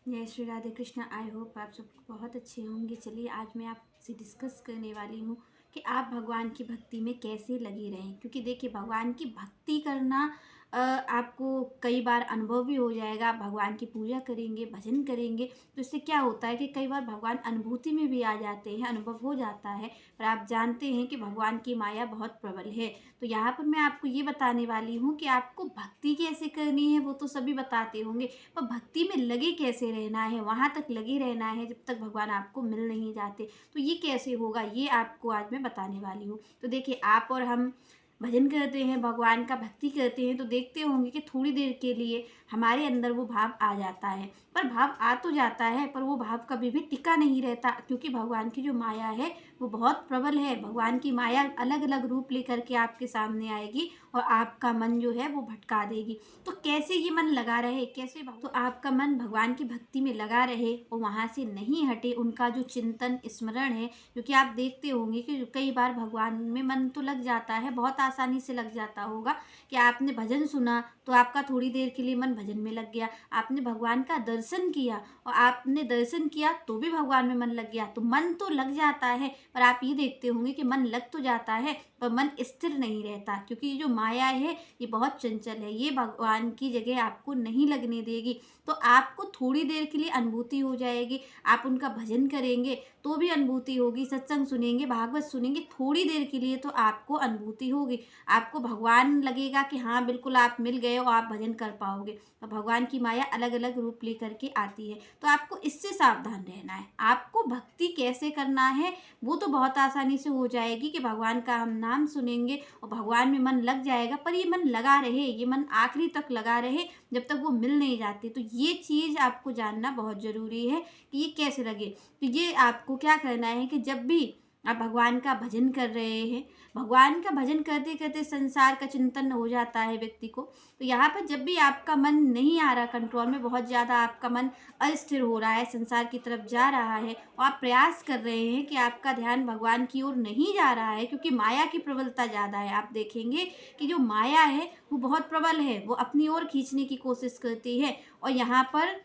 जय Shri Radhe Krishna. I hope आप सब बहुत अच्छे होंगे। चलिए आज मैं आपसे डिस्कस करने वाली हूँ कि आप भगवान की भक्ति में कैसे लगे रहें। क्योंकि देखिए भगवान की भक्ति करना आपको कई बार अनुभव भी हो जाएगा। आप भगवान की पूजा करेंगे, भजन करेंगे तो इससे क्या होता है कि कई बार भगवान अनुभूति में भी आ जाते हैं, अनुभव हो जाता है। पर आप जानते हैं कि भगवान की माया बहुत प्रबल है। तो यहाँ पर मैं आपको ये बताने वाली हूँ कि आपको भक्ति कैसे करनी है वो तो सभी बताते होंगे, पर भक्ति में लगे कैसे रहना है, वहाँ तक लगे रहना है जब तक भगवान आपको मिल नहीं जाते। तो ये कैसे होगा ये आपको आज मैं बताने वाली हूँ। तो देखिए आप और हम भजन करते हैं, भगवान का भक्ति करते हैं तो देखते होंगे कि थोड़ी देर के लिए हमारे अंदर वो भाव आ जाता है। पर भाव आ तो जाता है पर वो भाव कभी भी टिका नहीं रहता, क्योंकि भगवान की जो माया है वो बहुत प्रबल है। भगवान की माया अलग अलग रूप लेकर के आपके सामने आएगी और आपका मन जो है वो भटका देगी। तो कैसे ये मन लगा रहे, कैसे तो आपका मन भगवान की भक्ति में लगा रहे और वहाँ से नहीं हटे, उनका जो चिंतन स्मरण है। क्योंकि आप देखते होंगे कि कई बार भगवान में मन तो लग जाता है, बहुत आसानी से लग जाता होगा कि आपने भजन सुना तो आपका थोड़ी देर के लिए मन भजन में लग गया। आपने भगवान का दर्शन किया और आपने दर्शन किया तो भी भगवान में मन लग गया। तो मन तो लग जाता है पर आप ये देखते होंगे कि मन लग तो जाता है पर मन स्थिर नहीं रहता, क्योंकि ये जो माया है ये बहुत चंचल है, ये भगवान की जगह आपको नहीं लगने देगी। तो आपको थोड़ी देर के लिए अनुभूति हो जाएगी, आप उनका भजन करेंगे तो भी अनुभूति होगी, सत्संग सुनेंगे, भागवत सुनेंगे थोड़ी देर के लिए तो आपको अनुभूति होगी। आपको भगवान लगेगा कि हाँ बिल्कुल आप मिल गए हो, आप भजन कर पाओगे। तो भगवान की माया अलग अलग रूप लेकर के आती है, तो आपको इससे सावधान रहना है। आपको भक्ति कैसे करना है वो तो बहुत आसानी से हो जाएगी कि भगवान का हम नाम सुनेंगे और भगवान में मन लग जाएगा। पर ये मन लगा रहे, ये मन आखिरी तक लगा रहे जब तक वो मिल नहीं जाती। तो ये चीज़ आपको जानना बहुत ज़रूरी है कि ये कैसे लगे। तो ये आपको क्या करना है कि जब भी आप भगवान का भजन कर रहे हैं, भगवान का भजन करते करते संसार का चिंतन हो जाता है व्यक्ति को। तो यहाँ पर जब भी आपका मन नहीं आ रहा कंट्रोल में, बहुत ज़्यादा आपका मन अस्थिर हो रहा है, संसार की तरफ जा रहा है और आप प्रयास कर रहे हैं कि आपका ध्यान भगवान की ओर नहीं जा रहा है, क्योंकि माया की प्रबलता ज़्यादा है। आप देखेंगे कि जो माया है वो बहुत प्रबल है, वो अपनी ओर खींचने की कोशिश करती है और यहाँ पर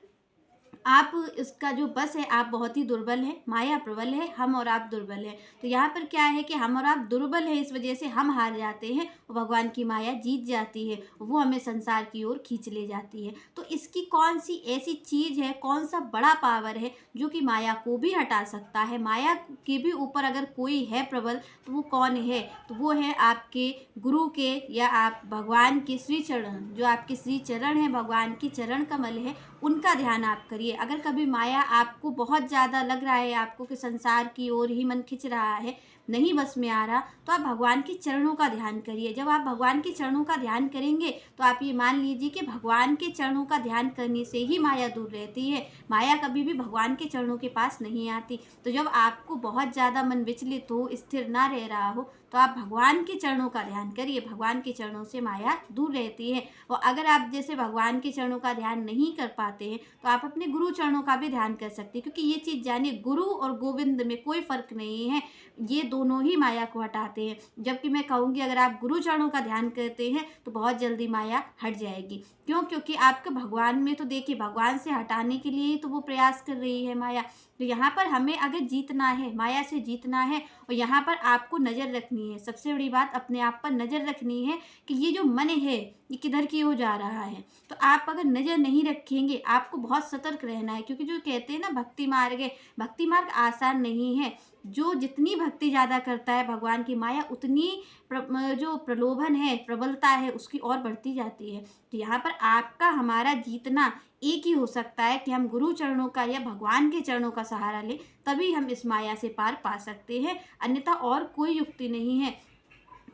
आप इसका जो बस है आप बहुत ही दुर्बल हैं, माया प्रबल है, हम और आप दुर्बल हैं। तो यहाँ पर क्या है कि हम और आप दुर्बल हैं, इस वजह से हम हार जाते हैं और भगवान की माया जीत जाती है, वो हमें संसार की ओर खींच ले जाती है। तो इसकी कौन सी ऐसी चीज़ है, कौन सा बड़ा पावर है जो कि माया को भी हटा सकता है। माया के भी ऊपर अगर कोई है प्रबल तो वो कौन है, तो वो है आपके गुरु के या आप भगवान के श्री चरण, जो आपके श्री चरण है, भगवान की चरण कमल है, उनका ध्यान आप करिए। अगर कभी माया आपको बहुत ज़्यादा लग रहा है आपको कि संसार की ओर ही मन खिंच रहा है, नहीं बस में आ रहा, तो आप भगवान के चरणों का ध्यान करिए। जब आप भगवान के चरणों का ध्यान करेंगे तो आप ये मान लीजिए कि भगवान के चरणों का ध्यान करने से ही माया दूर रहती है। माया कभी भी भगवान के चरणों के पास नहीं आती। तो जब आपको बहुत ज़्यादा मन विचलित हो, स्थिर ना रह रहा हो, तो आप भगवान के चरणों का ध्यान करिए। भगवान के चरणों से माया दूर रहती है। और अगर आप जैसे भगवान के चरणों का ध्यान नहीं कर पाते हैं तो आप अपने गुरु चरणों का भी ध्यान कर सकते हैं, क्योंकि ये चीज़ जानिए गुरु और गोविंद में कोई फ़र्क नहीं है, ये दोनों ही माया को हटाते हैं। जबकि मैं कहूँगी अगर आप गुरु चरणों का ध्यान करते हैं तो बहुत जल्दी माया हट जाएगी। क्यों? क्योंकि आपके भगवान में तो देखिए भगवान से हटाने के लिए ही तो वो प्रयास कर रही है माया। तो यहाँ पर हमें अगर जीतना है, माया से जीतना है, और यहाँ पर आपको नज़र रखनी है, सबसे बड़ी बात अपने आप पर नज़र रखनी है कि ये जो मन है ये किधर की ओर जा रहा है। तो आप अगर नज़र नहीं रखेंगे, आपको बहुत सतर्क रहना है, क्योंकि जो कहते हैं ना भक्ति मार्ग है, भक्ति मार्ग आसान नहीं है। जो जितनी भक्ति ज़्यादा करता है भगवान की माया उतनी जो प्रलोभन है, प्रबलता है उसकी और बढ़ती जाती है। तो यहाँ पर आपका हमारा जीतना एक ही हो सकता है कि हम गुरु चरणों का या भगवान के चरणों का सहारा लें, तभी हम इस माया से पार पा सकते हैं, अन्यथा और कोई युक्ति नहीं है।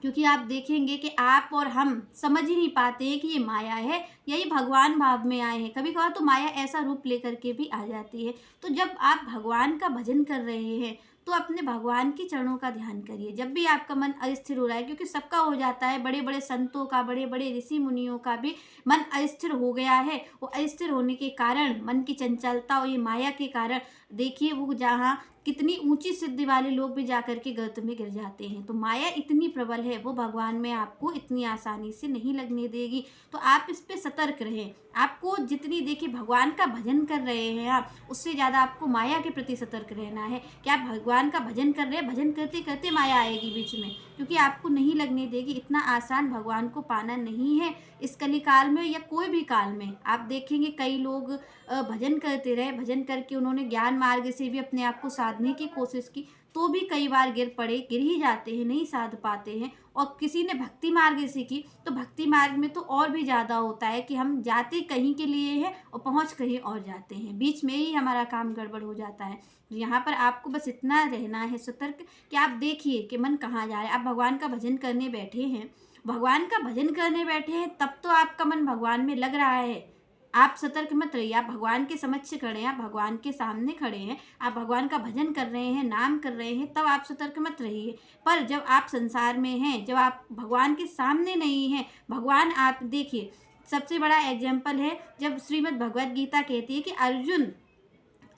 क्योंकि आप देखेंगे कि आप और हम समझ ही नहीं पाते हैं कि ये माया है या ये भगवान भाव में आए हैं। कभी कभार तो माया ऐसा रूप लेकर के भी आ जाती है। तो जब आप भगवान का भजन कर रहे हैं तो अपने भगवान के चरणों का ध्यान करिए। जब भी आपका मन अस्थिर हो रहा है, क्योंकि सबका हो जाता है, बड़े बड़े संतों का, बड़े बड़े ऋषि मुनियों का भी मन अस्थिर हो गया है। वो अस्थिर होने के कारण, मन की चंचलता और ये माया के कारण देखिए वो जहाँ कितनी ऊंची सिद्धि वाले लोग भी जाकर के गर्त में गिर जाते हैं। तो माया इतनी प्रबल है, वो भगवान में आपको इतनी आसानी से नहीं लगने देगी। तो आप इस पे सतर्क रहें। आपको जितनी देखिए भगवान का भजन कर रहे हैं आप, उससे ज़्यादा आपको माया के प्रति सतर्क रहना है कि आप भगवान का भजन कर रहे हैं, भजन करते करते माया आएगी बीच में, क्योंकि आपको नहीं लगने देगी। इतना आसान भगवान को पाना नहीं है इस कली काल में या कोई भी काल में। आप देखेंगे कई लोग भजन करते रहे, भजन करके उन्होंने ज्ञान मार्ग से भी अपने आप को साधने की कोशिश की, तो भी कई बार गिर पड़े, गिर ही जाते हैं, नहीं साध पाते हैं। और किसी ने भक्ति मार्ग से की, तो भक्ति मार्ग में तो और भी ज़्यादा होता है कि हम जाते कहीं के लिए हैं और पहुंच कहीं और जाते हैं, बीच में ही हमारा काम गड़बड़ हो जाता है। तो यहाँ पर आपको बस इतना रहना है सतर्क कि आप देखिए कि मन कहाँ जा रहा है। आप भगवान का भजन करने बैठे हैं, भगवान का भजन करने बैठे हैं, तब तो आपका मन भगवान में लग रहा है। आप सतर्क मत रहिए। आप भगवान के समक्ष खड़े हैं, आप भगवान के सामने खड़े हैं, आप भगवान का भजन कर रहे हैं, नाम कर रहे हैं, तब आप सतर्क मत रहिए। पर जब आप संसार में हैं, जब आप भगवान के सामने नहीं हैं, भगवान आप देखिए, सबसे बड़ा एग्जाम्पल है जब श्रीमद् भगवद गीता कहती है कि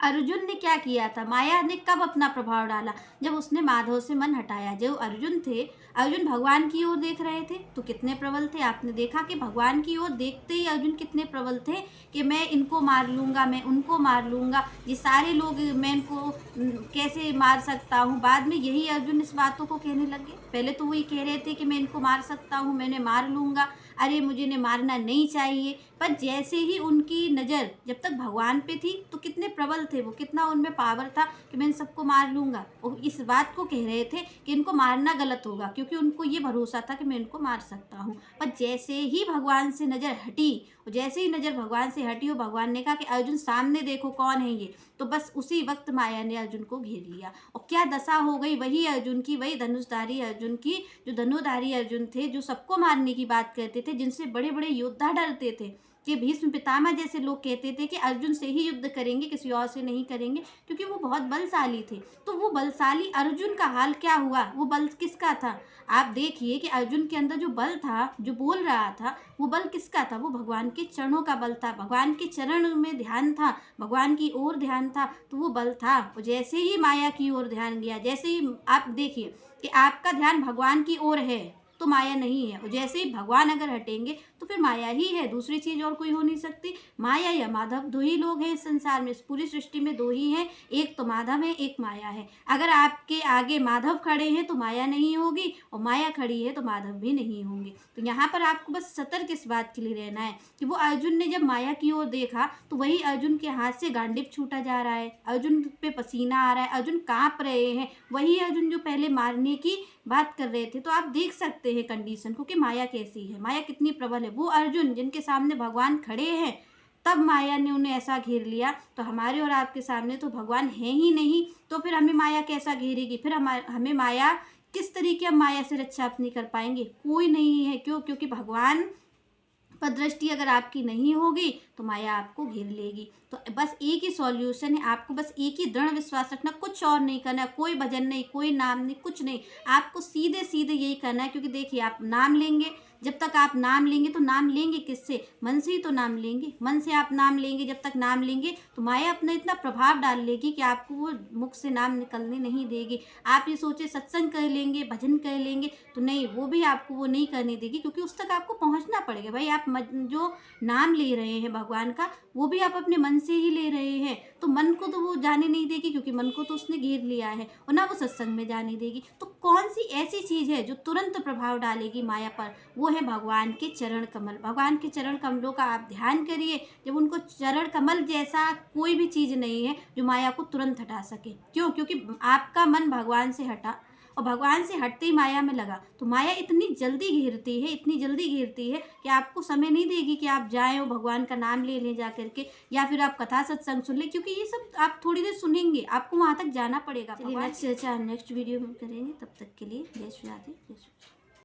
अर्जुन ने क्या किया था, माया ने कब अपना प्रभाव डाला, जब उसने माधव से मन हटाया। जो अर्जुन थे, अर्जुन भगवान की ओर देख रहे थे तो कितने प्रबल थे। आपने देखा कि भगवान की ओर देखते ही अर्जुन कितने प्रबल थे कि मैं इनको मार लूँगा, मैं उनको मार लूँगा, ये सारे लोग, मैं इनको कैसे मार सकता हूँ। बाद में यही अर्जुन इस बातों को कहने लगे। पहले तो वही कह रहे थे कि मैं इनको मार सकता हूँ, मैंने मार लूँगा, अरे मुझे इन्हें मारना नहीं चाहिए। पर जैसे ही उनकी नज़र जब तक भगवान पे थी तो कितने प्रबल थे वो, कितना उनमें पावर था कि मैं इन सबको मार लूँगा। और इस बात को कह रहे थे कि इनको मारना गलत होगा, क्योंकि उनको ये भरोसा था कि मैं इनको मार सकता हूँ। पर जैसे ही भगवान से नज़र हटी, और जैसे ही नज़र भगवान से हटी और भगवान ने कहा कि अर्जुन सामने देखो कौन है ये, तो बस उसी वक्त माया ने अर्जुन को घेर लिया। और क्या दशा हो गई वही अर्जुन की, वही धनुषधारी अर्जुन की, जो धनुधारी अर्जुन थे, जो सबको मारने की बात करते थे, जिनसे बड़े बड़े योद्धा डरते थे, कि भीष्म पितामह जैसे लोग कहते थे कि अर्जुन से ही युद्ध करेंगे, किसी और से नहीं करेंगे, क्योंकि वो बहुत बलशाली थे। तो वो बलशाली अर्जुन का हाल क्या हुआ, वो बल किसका था। आप देखिए कि अर्जुन के अंदर जो बल था, जो बोल रहा था, वो बल किसका था, वो भगवान के चरणों का बल था। भगवान के चरण में ध्यान था, भगवान की ओर ध्यान था, तो वो बल था। और जैसे ही माया की ओर ध्यान गया, जैसे ही आप देखिए कि आपका ध्यान भगवान की ओर है तो माया नहीं है, और जैसे ही भगवान अगर हटेंगे तो फिर माया ही है, दूसरी चीज़ और कोई हो नहीं सकती। माया या माधव, दो ही लोग हैं इस संसार में, इस पूरी सृष्टि में दो ही हैं, एक तो माधव है, एक माया है। अगर आपके आगे माधव खड़े हैं तो माया नहीं होगी, और माया खड़ी है तो माधव भी नहीं होंगे। तो यहाँ पर आपको बस सतर्क इस बात के लिए रहना है कि वो अर्जुन ने जब माया की ओर देखा तो वही अर्जुन के हाथ से गांडीव छूटा जा रहा है, अर्जुन पे पसीना आ रहा है, अर्जुन काँप रहे हैं, वही अर्जुन जो पहले मारने की बात कर रहे थे। तो आप देख सकते हैं कंडीशन को कि माया कैसी है, माया कितनी प्रबल है। वो अर्जुन जिनके सामने भगवान खड़े हैं, तब माया ने उन्हें ऐसा घेर लिया। तो हमारे और आपके सामने तो भगवान है ही नहीं, तो फिर हमें माया कैसा घेरेगी, फिर हमें माया किस तरीके हम माया से रक्षा अपनी कर पाएंगे, कोई नहीं है। क्यों? क्योंकि भगवान पर दृष्टि अगर आपकी नहीं होगी तो माया आपको घेर लेगी। तो बस एक ही सॉल्यूशन है, आपको बस एक ही दृढ़ विश्वास रखना, कुछ और नहीं करना, कोई भजन नहीं, कोई नाम नहीं, कुछ नहीं, आपको सीधे सीधे यही करना है। क्योंकि देखिए आप नाम लेंगे, जब तक आप नाम लेंगे तो नाम लेंगे किससे, मन से ही तो नाम लेंगे। मन से आप नाम लेंगे, जब तक नाम लेंगे तो माया अपना इतना प्रभाव डाल लेगी कि आपको वो मुख से नाम निकलने नहीं देगी। आप ये सोचे सत्संग कर लेंगे, भजन कर लेंगे, तो नहीं, वो भी आपको वो नहीं करने देगी, क्योंकि उस तक आपको पहुंचना पड़ेगा। भाई आप जो नाम ले रहे हैं भगवान का, वो भी आप अपने मन से ही ले रहे हैं, तो मन को तो वो जाने नहीं देगी, क्योंकि मन को तो उसने घेर लिया है, और ना वो सत्संग में जाने देगी। तो कौन सी ऐसी चीज़ है जो तुरंत प्रभाव डालेगी माया पर, वो है भगवान के चरण कमल। भगवान के चरण कमलों का आप ध्यान करिए, जब उनको चरण कमल जैसा कोई भी चीज़ नहीं है जो माया को तुरंत हटा सके। क्यों? क्योंकि आपका मन भगवान से हटा और भगवान से हटते ही माया में लगा, तो माया इतनी जल्दी घेरती है, इतनी जल्दी घेरती है कि आपको समय नहीं देगी कि आप जाएं और भगवान का नाम ले लें जा करके, या फिर आप कथा सत्संग सुन लें, क्योंकि ये सब आप थोड़ी देर सुनेंगे, आपको वहाँ तक जाना पड़ेगा। चलिए नेक्स्ट वीडियो में करेंगे, तब तक के लिए जय श्री राधे, जय श्री।